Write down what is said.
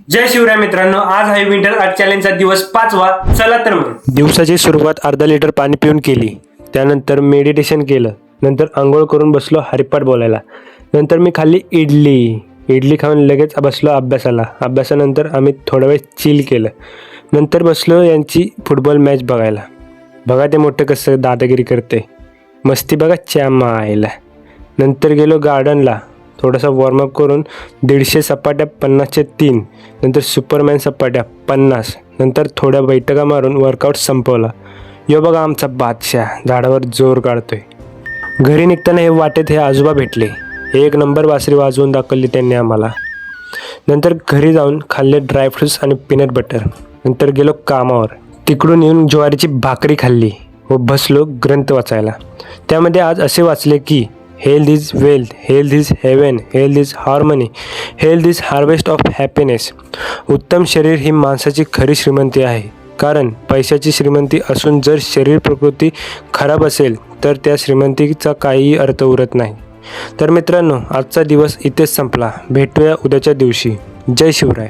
जय शिवराय मित्रांनो, आज आहे विंटर आर्ट चॅलेंजचा दिवस 5वा. चला तर मग दिवसाची सुरुवात अर्धा लिटर पाणी पिऊन केली. त्यानंतर मेडिटेशन केलं. नंतर आंघोळ करून बसलो हरिपाठ बोलायला. नंतर मी खाल्ली इडली खाऊन लगेच बसलो अभ्यासाला. अभ्यासानंतर आम्ही थोडा वेळ चिल केलं. नंतर बसलो यांची फुटबॉल मॅच बघायला. बघा ते मोठं कसं दादागिरी करते, मस्ती बघा च्या आईला. नंतर गेलो गार्डनला. थोडासा वॉर्मअप करून 150 सपाट्या 50चे 3. नंतर सुपरमॅन सपाट्या 50. नंतर थोड्या बैठका मारून वर्कआउट संपवला. यो बघा आमचा बादशाह झाडावर जोर काढतोय. घरी निघताना हे वाटेत हे आजोबा भेटले. एक नंबर बासरी वाजवून दाखवली त्यांनी आम्हाला. नंतर घरी जाऊन खाल्ले ड्रायफ्रुट्स आणि पीनट बटर. नंतर गेलो कामावर. तिकडून येऊन ज्वारीची भाकरी खाल्ली व बसलो ग्रंथ वाचायला. त्यामध्ये आज असे वाचले की health is wealth, health is heaven, health is harmony, health is harvest of happiness. उत्तम शरीर ही माणसाची खरी श्रीमंती आहे. कारण पैशाची श्रीमंती असून जर शरीर प्रकृती खराब असेल तर त्या श्रीमंतीचा काहीही अर्थ उरत नाही. तर मित्रांनो, आजचा दिवस इथेच संपला. भेटूया उद्याच्या दिवशी. जय शिवराय.